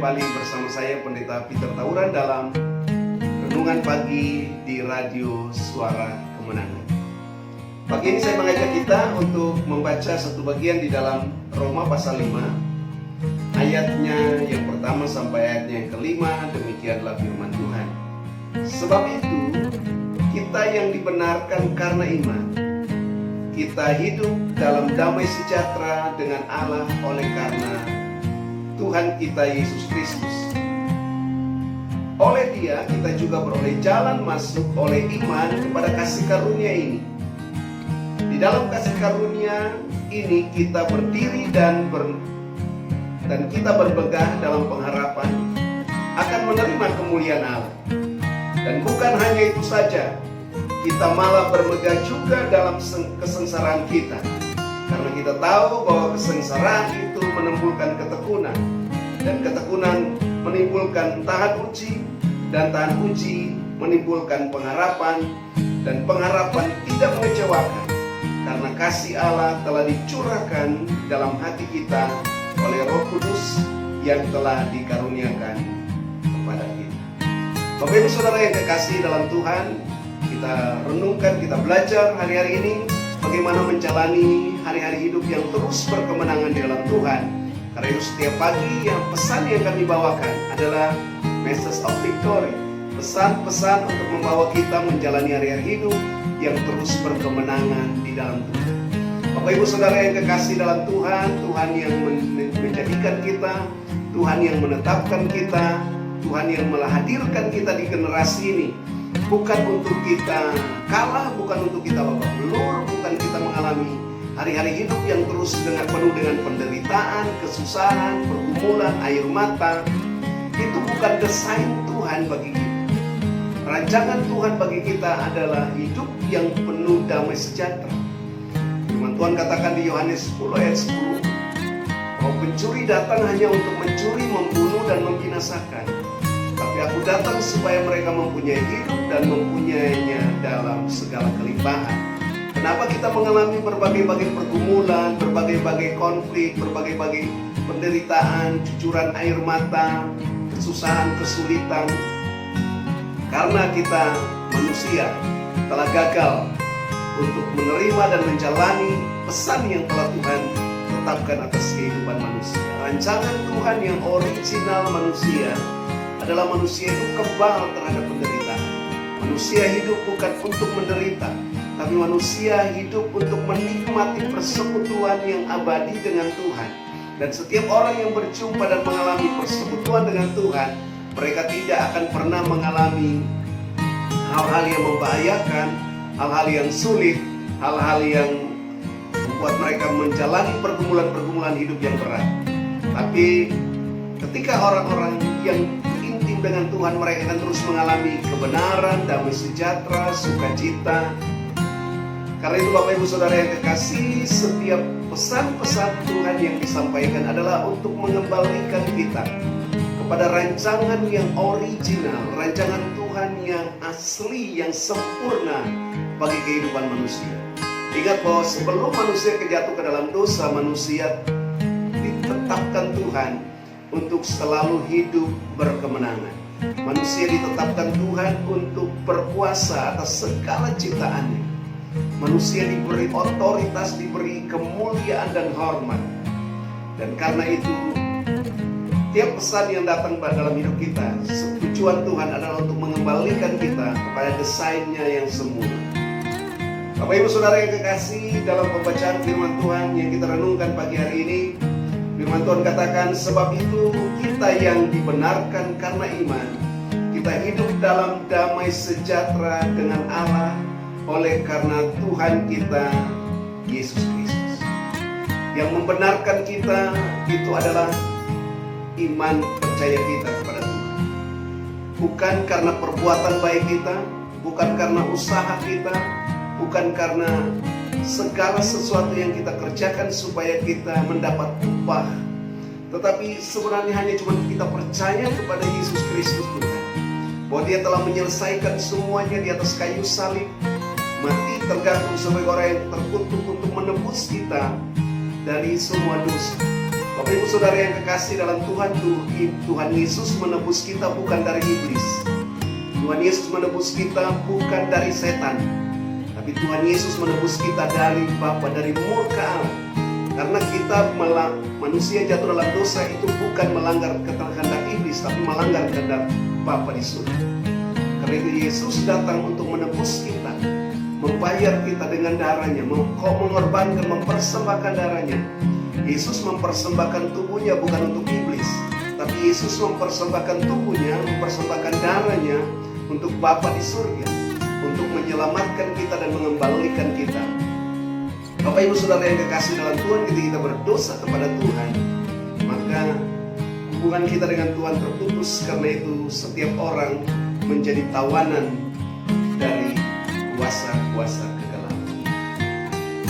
kembali bersama saya Pendeta Peter Tauran dalam Renungan Pagi di Radio Suara Kemenangan. Pagi ini saya mengajak kita untuk membaca satu bagian di dalam Roma pasal 5, ayatnya yang pertama sampai ayatnya yang kelima. Demikianlah firman Tuhan. Sebab itu, kita yang dibenarkan karena iman, kita hidup dalam damai sejahtera dengan Allah oleh karena Tuhan kita Yesus Kristus. Oleh Dia kita juga beroleh jalan masuk oleh iman kepada kasih karunia ini. Di dalam kasih karunia ini kita berdiri dan kita bermegah dalam pengharapan akan menerima kemuliaan Allah. Dan bukan hanya itu saja, kita malah bermegah juga dalam kesengsaraan kita, karena kita tahu bahwa kesengsaraan itu menimbulkan ketekunan, dan ketekunan menimbulkan tahan uji, dan tahan uji menimbulkan pengharapan, dan pengharapan tidak mengecewakan, karena kasih Allah telah dicurahkan dalam hati kita oleh Roh Kudus yang telah dikaruniakan kepada kita. Bapak Ibu Saudara yang kekasih dalam Tuhan, kita renungkan, kita belajar hari-hari ini bagaimana menjalani hari-hari hidup yang terus berkemenangan di dalam Tuhan. Karena itu setiap pagi yang pesan yang kami bawakan adalah message of victory, pesan-pesan untuk membawa kita menjalani hari-hari hidup yang terus berkemenangan di dalam Tuhan. Bapak Ibu Saudara yang kekasih dalam Tuhan, Tuhan yang menjadikan kita, Tuhan yang menetapkan kita, Tuhan yang menghadirkan kita di generasi ini, bukan untuk kita kalah, bukan untuk kita babak belur, bukan kita mengalami hari-hari hidup yang terus penuh dengan penderitaan, kesusahan, pergumulan, air mata. Itu bukan desain Tuhan bagi kita. Rancangan Tuhan bagi kita adalah hidup yang penuh damai sejahtera. Firman Tuhan katakan di Yohanes 10 ayat 10, bahwa pencuri datang hanya untuk mencuri, membunuh, dan membinasakan. Tapi aku datang supaya mereka mempunyai hidup dan mempunyainya dalam segala kelimpahan. Kenapa kita mengalami berbagai-bagai pergumulan, berbagai-bagai konflik, berbagai-bagai penderitaan, cucuran air mata, kesusahan, kesulitan? Karena kita manusia telah gagal untuk menerima dan menjalani pesan yang telah Tuhan tetapkan atas kehidupan manusia. Rancangan Tuhan yang original manusia adalah manusia itu kebal terhadap penderitaan. Manusia hidup bukan untuk menderita, tapi manusia hidup untuk menikmati persekutuan yang abadi dengan Tuhan. Dan setiap orang yang berjumpa dan mengalami persekutuan dengan Tuhan, mereka tidak akan pernah mengalami hal-hal yang membahayakan, hal-hal yang sulit, hal-hal yang membuat mereka menjalani pergumulan-pergumulan hidup yang berat. Tapi ketika orang-orang yang intim dengan Tuhan, mereka akan terus mengalami kebenaran, damai sejahtera, sukacita. Karena itu Bapak Ibu Saudara yang kekasih, setiap pesan-pesan Tuhan yang disampaikan adalah untuk mengembalikan kita kepada rancangan yang original, rancangan Tuhan yang asli, yang sempurna bagi kehidupan manusia. Ingat bahwa sebelum manusia jatuh ke dalam dosa, manusia ditetapkan Tuhan untuk selalu hidup berkemenangan. Manusia ditetapkan Tuhan untuk berkuasa atas segala ciptaannya. Manusia diberi otoritas, diberi kemuliaan dan hormat. Dan karena itu, tiap pesan yang datang dalam hidup kita, tujuan Tuhan adalah untuk mengembalikan kita kepada desainnya yang semula. Bapak Ibu Saudara yang kekasih, dalam pembacaan firman Tuhan yang kita renungkan pagi hari ini, firman Tuhan katakan, sebab itu kita yang dibenarkan karena iman, kita hidup dalam damai sejahtera dengan Allah oleh karena Tuhan kita Yesus Kristus. Yang membenarkan kita itu adalah iman percaya kita kepada Tuhan. Bukan karena perbuatan baik kita, bukan karena usaha kita, bukan karena segala sesuatu yang kita kerjakan supaya kita mendapat upah, tetapi sebenarnya hanya cuma kita percaya kepada Yesus Kristus Tuhan, bahwa Dia telah menyelesaikan semuanya di atas kayu salib, mati tergantung sebagai orang yang terkutuk untuk menebus kita dari semua dosa. Bapak Ibu Saudara yang kekasih dalam Tuhan, Tuhan Yesus menebus kita bukan dari iblis. Tuhan Yesus menebus kita bukan dari setan, tapi Tuhan Yesus menebus kita dari Bapa, dari murka Allah. Karena kita manusia jatuh dalam dosa itu bukan melanggar kehendak iblis, tapi melanggar kehendak Bapa di surga. Karena itu Yesus datang untuk menebus kita, membayar kita dengan darahnya, mengorbankan, mempersembahkan darahnya. Yesus mempersembahkan tubuhnya bukan untuk iblis, tapi Yesus mempersembahkan tubuhnya, mempersembahkan darahnya untuk Bapa di surga, untuk menyelamatkan kita dan mengembalikan kita. Bapak Ibu Saudara yang kekasih dalam Tuhan, ketika kita berdosa kepada Tuhan, maka hubungan kita dengan Tuhan terputus. Karena itu setiap orang menjadi tawanan dari kuasa-kuasa kegelapan.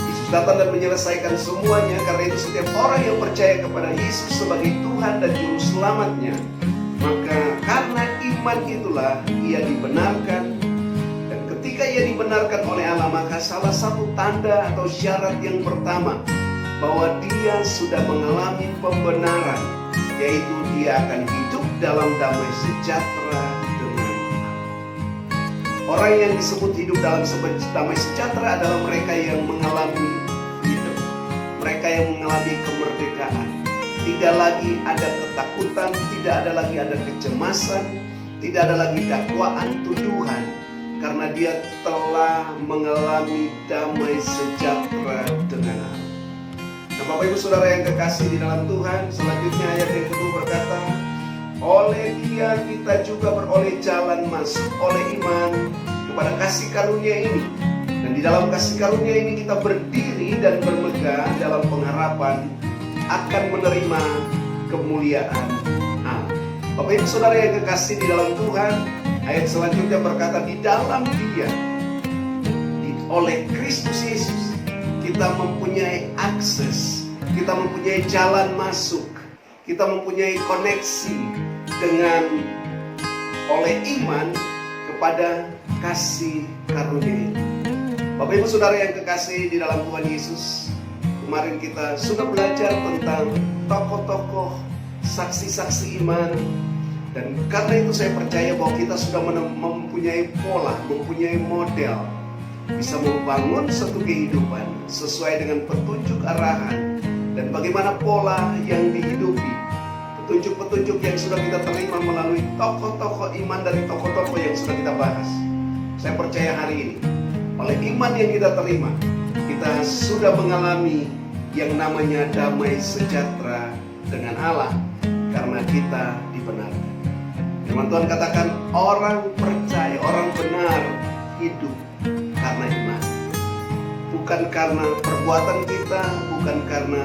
Yesus datang dan menyelesaikan semuanya. Karena itu setiap orang yang percaya kepada Yesus sebagai Tuhan dan Juru Selamatnya, maka karena iman itulah ia dibenarkan. Ketika ia dibenarkan oleh Allah, maka salah satu tanda atau syarat yang pertama bahwa dia sudah mengalami pembenaran, yaitu dia akan hidup dalam damai sejahtera dengan Allah. Orang yang disebut hidup dalam damai sejahtera adalah mereka yang mengalami hidup, mereka yang mengalami kemerdekaan. Tidak lagi ada ketakutan, tidak ada lagi ada kecemasan, tidak ada lagi dakwaan, tuduhan. Karena dia telah mengalami damai sejahtera dengan Allah. Nah, Bapak Ibu Saudara yang kekasih di dalam Tuhan, selanjutnya ayat yang kedua berkata, oleh dia kita juga beroleh jalan masuk oleh iman kepada kasih karunia ini. Dan di dalam kasih karunia ini kita berdiri dan bermegah dalam pengharapan akan menerima kemuliaan Allah. Bapak Ibu Saudara yang kekasih di dalam Tuhan, ayat selanjutnya berkata, di dalam dia, oleh Kristus Yesus, kita mempunyai akses, kita mempunyai jalan masuk, kita mempunyai koneksi dengan oleh iman kepada kasih karunia ini. Bapak Ibu Saudara yang kekasih di dalam Tuhan Yesus, kemarin kita sudah belajar tentang tokoh-tokoh, saksi-saksi iman. Dan karena itu saya percaya bahwa kita sudah mempunyai pola, mempunyai model, bisa membangun satu kehidupan sesuai dengan petunjuk arahan dan bagaimana pola yang dihidupi, petunjuk-petunjuk yang sudah kita terima melalui tokoh-tokoh iman dari tokoh-tokoh yang sudah kita bahas. Saya percaya hari ini, oleh iman yang kita terima, kita sudah mengalami yang namanya damai sejahtera dengan Allah karena kita dibenarkan. Firman Tuhan katakan, orang percaya, orang benar hidup karena iman. Bukan karena perbuatan kita, bukan karena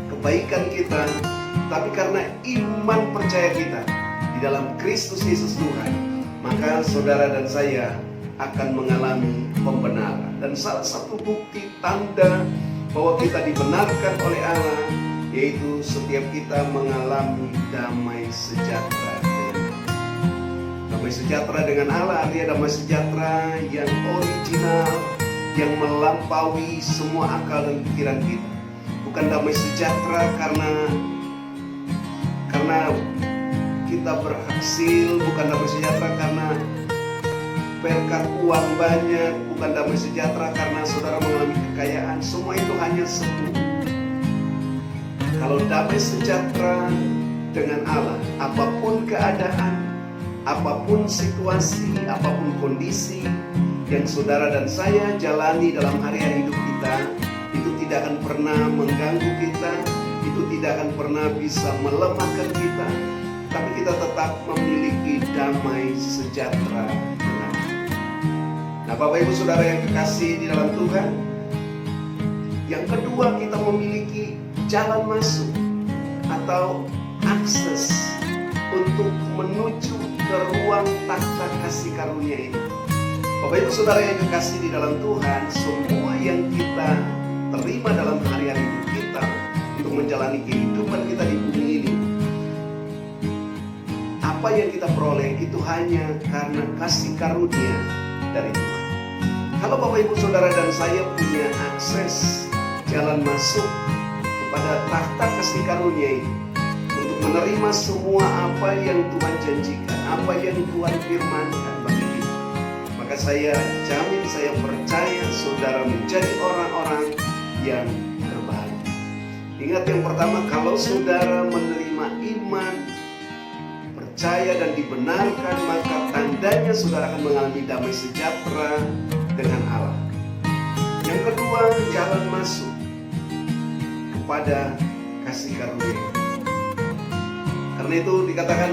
kebaikan kita, tapi karena iman percaya kita di dalam Kristus Yesus Tuhan. Maka saudara dan saya akan mengalami pembenaran. Dan salah satu bukti tanda bahwa kita dibenarkan oleh Allah, yaitu setiap kita mengalami damai sejahtera. Damai sejahtera dengan Allah artinya damai sejahtera yang original, yang melampaui semua akal dan pikiran kita. Bukan damai sejahtera karena kita berhasil, bukan damai sejahtera karena berkat uang banyak, bukan damai sejahtera karena saudara mengalami kekayaan. Semua itu hanya semu. Kalau damai sejahtera dengan Allah, apapun keadaan, apapun situasi, apapun kondisi yang saudara dan saya jalani dalam hari-hari hidup kita, itu tidak akan pernah mengganggu kita, itu tidak akan pernah bisa melemahkan kita, tapi kita tetap memiliki damai sejahtera dengan Allah. Nah, Bapak Ibu Saudara yang kekasih di dalam Tuhan, yang kedua kita memiliki jalan masuk atau akses untuk menuju ke ruang takhta kasih karunia ini. Bapak Ibu Saudara yang kekasih di dalam Tuhan, semua yang kita terima dalam hari-hari hidup kita untuk menjalani kehidupan kita di bumi ini, apa yang kita peroleh itu hanya karena kasih karunia dari Tuhan. Kalau Bapak Ibu Saudara dan saya punya akses jalan masuk kepada takhta kasih kasih karunia ini, untuk menerima semua apa yang Tuhan janjikan, apa yang Tuhan firmankan bagi kita. Maka saya jamin, saya percaya saudara menjadi orang-orang yang terbahagia. Ingat yang pertama, kalau saudara menerima iman, percaya dan dibenarkan, maka tandanya saudara akan mengalami damai sejahtera dengan Allah. Yang kedua, jalan masuk kepada kasih karunia. Karena itu dikatakan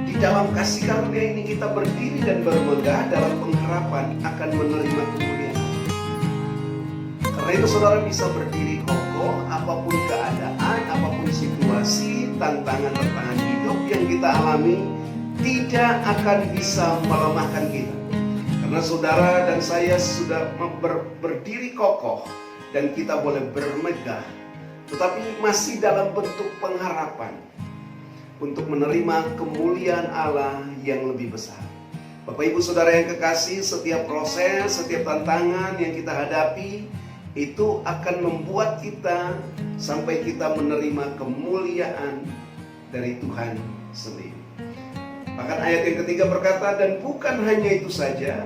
di dalam kasih karunia ini kita berdiri dan bermegah dalam pengharapan akan menerima kemuliaan. Karena itu saudara bisa berdiri kokoh apapun keadaan, apapun situasi, tantangan-tantangan hidup yang kita alami tidak akan bisa melemahkan kita. Karena saudara dan saya sudah berdiri kokoh dan kita boleh bermegah, tetapi masih dalam bentuk pengharapan untuk menerima kemuliaan Allah yang lebih besar. Bapak Ibu Saudara yang kekasih, setiap proses, setiap tantangan yang kita hadapi itu akan membuat kita sampai kita menerima kemuliaan dari Tuhan sendiri. Bahkan ayat yang ketiga berkata, dan bukan hanya itu saja,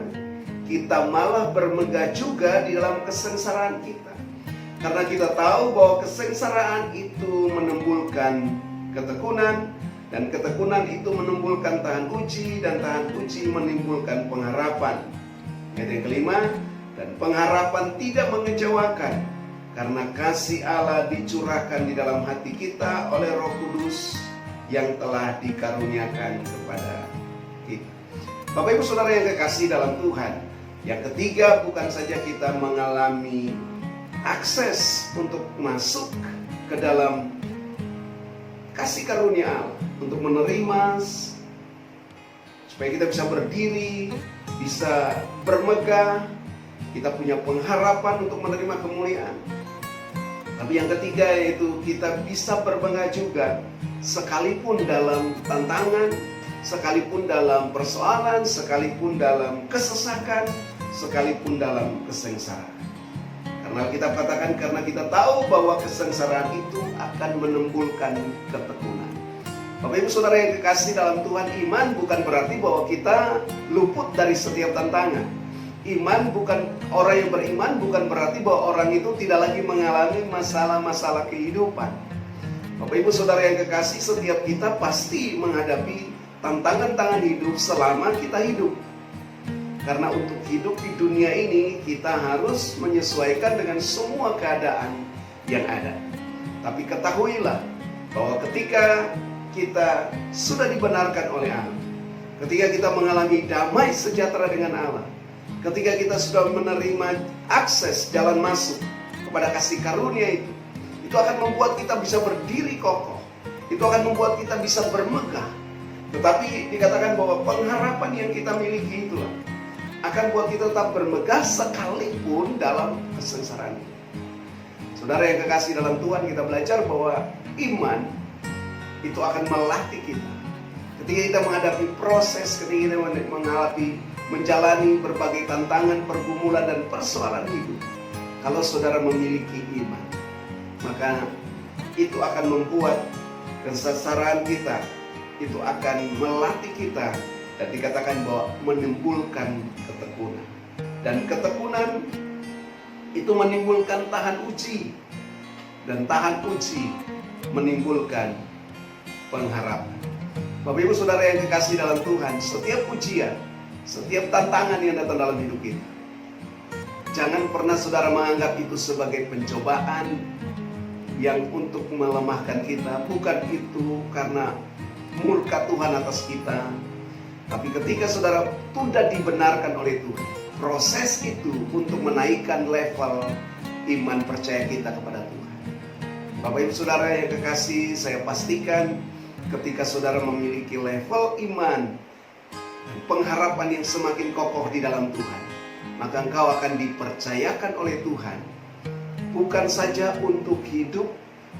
kita malah bermegah juga di dalam kesengsaraan kita. Karena kita tahu bahwa kesengsaraan itu menimbulkan ketekunan, dan ketekunan itu menimbulkan tahan uji, dan tahan uji menimbulkan pengharapan. Ayat yang kelima, dan pengharapan tidak mengecewakan, karena kasih Allah dicurahkan di dalam hati kita oleh Roh Kudus yang telah dikaruniakan kepada kita. Bapak Ibu Saudara yang kekasih dalam Tuhan, yang ketiga, bukan saja kita mengalami akses untuk masuk ke dalam kasih karunia Allah, untuk menerima, supaya kita bisa berdiri, bisa bermegah, kita punya pengharapan untuk menerima kemuliaan. Tapi yang ketiga yaitu kita bisa berbangga juga, sekalipun dalam tantangan, sekalipun dalam persoalan, sekalipun dalam kesesakan, sekalipun dalam kesengsaraan. Karena kita katakan, karena kita tahu bahwa kesengsaraan itu akan menimbulkan ketekunan. Bapak Ibu Saudara yang kekasih dalam Tuhan, iman bukan berarti bahwa kita luput dari setiap tantangan. Iman bukan, orang yang beriman bukan berarti bahwa orang itu tidak lagi mengalami masalah-masalah kehidupan. Bapak Ibu Saudara yang kekasih, setiap kita pasti menghadapi tantangan-tantangan hidup selama kita hidup. Karena untuk hidup di dunia ini kita harus menyesuaikan dengan semua keadaan yang ada. Tapi ketahuilah bahwa ketika kita sudah dibenarkan oleh Allah, ketika kita mengalami damai sejahtera dengan Allah, ketika kita sudah menerima akses jalan masuk kepada kasih karunia itu akan membuat kita bisa berdiri kokoh, itu akan membuat kita bisa bermegah. Tetapi dikatakan bahwa pengharapan yang kita miliki itulah akan buat kita tetap bermegah sekalipun dalam kesengsaraan ini. Saudara yang kekasih dalam Tuhan, kita belajar bahwa iman itu akan melatih kita. Ketika kita menghadapi proses, ketika kita menjalani berbagai tantangan, pergumulan, dan persoalan hidup, kalau saudara memiliki iman, maka itu akan membuat kesengsaraan kita, itu akan melatih kita. Dan dikatakan bahwa menimbulkan ketekunan. Dan ketekunan itu menimbulkan tahan uji. Dan tahan uji menimbulkan pengharapan. Bapak Ibu Saudara yang kekasih dalam Tuhan, setiap ujian, setiap tantangan yang datang dalam hidup kita, jangan pernah saudara menganggap itu sebagai pencobaan yang untuk melemahkan kita. Bukan itu karena murka Tuhan atas kita. Tapi ketika saudara sudah dibenarkan oleh Tuhan, proses itu untuk menaikkan level iman percaya kita kepada Tuhan. Bapak Ibu Saudara yang kekasih, saya pastikan ketika saudara memiliki level iman dan pengharapan yang semakin kokoh di dalam Tuhan, maka engkau akan dipercayakan oleh Tuhan bukan saja untuk hidup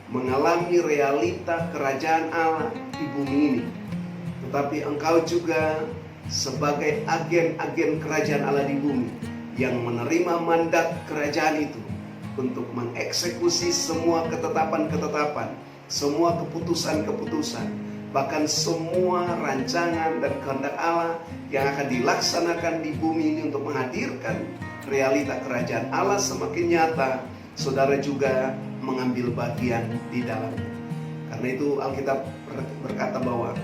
mengalami realita kerajaan Allah di bumi ini, tetapi engkau juga sebagai agen-agen kerajaan Allah di bumi yang menerima mandat kerajaan itu untuk mengeksekusi semua ketetapan-ketetapan semua keputusan-keputusan, bahkan semua rancangan dan kehendak Allah yang akan dilaksanakan di bumi ini untuk menghadirkan realita kerajaan Allah semakin nyata, saudara juga mengambil bagian di dalamnya. Karena itu Alkitab berkata bahwa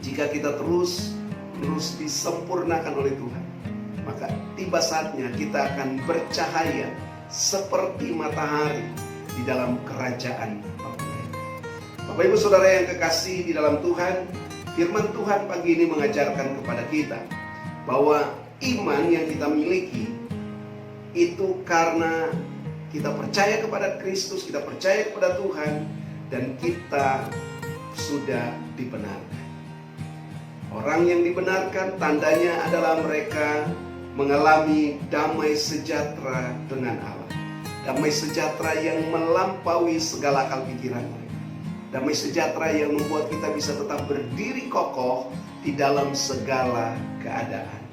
jika kita terus disempurnakan oleh Tuhan, maka tiba saatnya kita akan bercahaya seperti matahari di dalam kerajaan Bapak Ibu Saudara yang kekasih di dalam Tuhan. Firman Tuhan pagi ini mengajarkan kepada kita bahwa iman yang kita miliki itu karena kita percaya kepada Kristus, kita percaya kepada Tuhan, dan kita sudah dibenarkan. Orang yang dibenarkan tandanya adalah mereka mengalami damai sejahtera dengan Allah. Damai sejahtera yang melampaui segala akal pikiran mereka. Damai sejahtera yang membuat kita bisa tetap berdiri kokoh di dalam segala keadaan.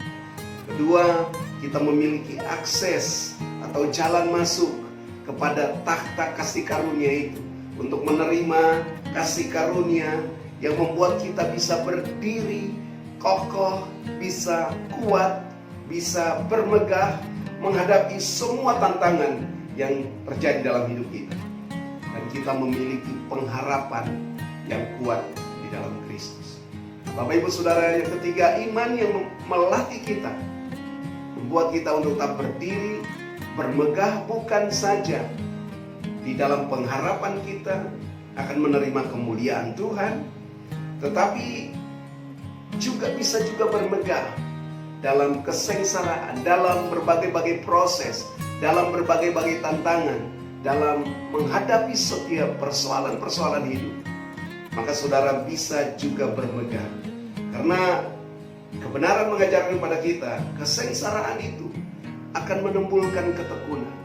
Kedua, kita memiliki akses atau jalan masuk kepada takhta kasih karunia itu, untuk menerima kasih karunia yang membuat kita bisa berdiri kokoh, bisa kuat, bisa bermegah menghadapi semua tantangan yang terjadi dalam hidup kita. Dan kita memiliki pengharapan yang kuat di dalam Kristus. Bapak Ibu Saudara yang ketiga, iman yang melatih kita, membuat kita untuk tetap berdiri, bermegah bukan saja di dalam pengharapan kita akan menerima kemuliaan Tuhan, tetapi juga bisa bermegah dalam kesengsaraan, dalam berbagai-bagai proses, dalam berbagai-bagai tantangan, dalam menghadapi setiap persoalan-persoalan hidup. Maka saudara bisa juga bermegah, karena kebenaran mengajarkan kepada kita kesengsaraan itu akan menimbulkan ketekunan.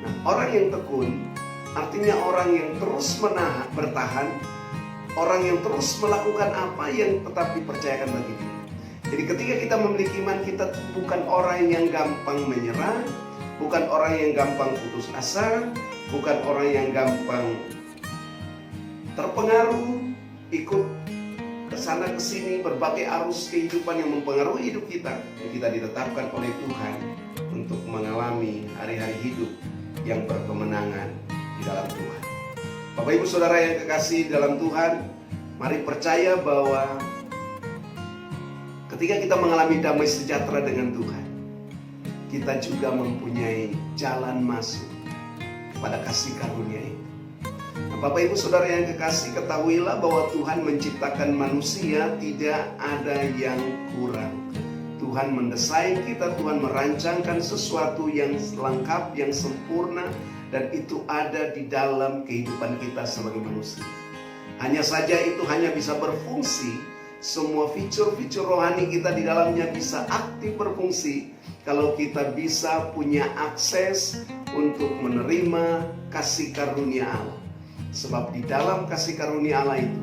Nah, orang yang tekun artinya orang yang terus bertahan, orang yang terus melakukan apa yang tetap dipercayakan bagi dia. Jadi ketika kita memiliki iman, kita bukan orang yang gampang menyerah, bukan orang yang gampang putus asa, bukan orang yang gampang terpengaruh, ikut kesana kesini berbagai arus kehidupan yang mempengaruhi hidup kita. Yang kita ditetapkan oleh Tuhan untuk mengalami hari-hari hidup yang berkemenangan di dalam Tuhan. Bapak Ibu Saudara yang kekasih dalam Tuhan, mari percaya bahwa ketika kita mengalami damai sejahtera dengan Tuhan, kita juga mempunyai jalan masuk kepada kasih karunia itu. Nah, Bapak Ibu Saudara yang kekasih, ketahuilah bahwa Tuhan menciptakan manusia tidak ada yang kurang. Tuhan mendesain kita, Tuhan merancangkan sesuatu yang lengkap, yang sempurna, dan itu ada di dalam kehidupan kita sebagai manusia. Hanya saja itu hanya bisa berfungsi, semua fitur-fitur rohani kita di dalamnya bisa aktif berfungsi kalau kita bisa punya akses untuk menerima kasih karunia Allah. Sebab di dalam kasih karunia Allah itu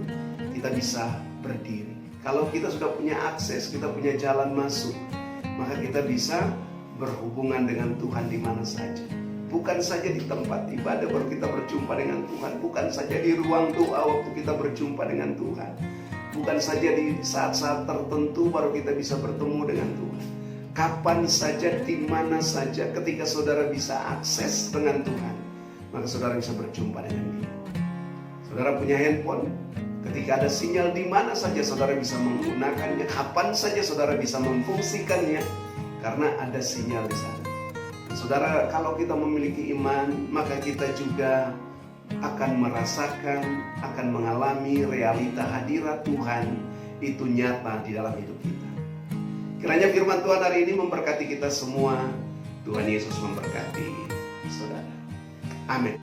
kita bisa berdiri. Kalau kita sudah punya akses, kita punya jalan masuk, maka kita bisa berhubungan dengan Tuhan di mana saja. Bukan saja di tempat ibadah baru kita berjumpa dengan Tuhan, bukan saja di ruang doa waktu kita berjumpa dengan Tuhan, bukan saja di saat-saat tertentu baru kita bisa bertemu dengan Tuhan. Kapan saja, di mana saja, ketika saudara bisa akses dengan Tuhan, maka saudara bisa berjumpa dengan Dia. Saudara punya handphone, ketika ada sinyal di mana saja saudara bisa menggunakannya, kapan saja saudara bisa memfungsikannya, karena ada sinyal di sana. Saudara, kalau kita memiliki iman, maka kita juga akan merasakan, akan mengalami realita hadirat Tuhan itu nyata di dalam hidup kita. Kiranya firman Tuhan hari ini memberkati kita semua. Tuhan Yesus memberkati saudara. Amin.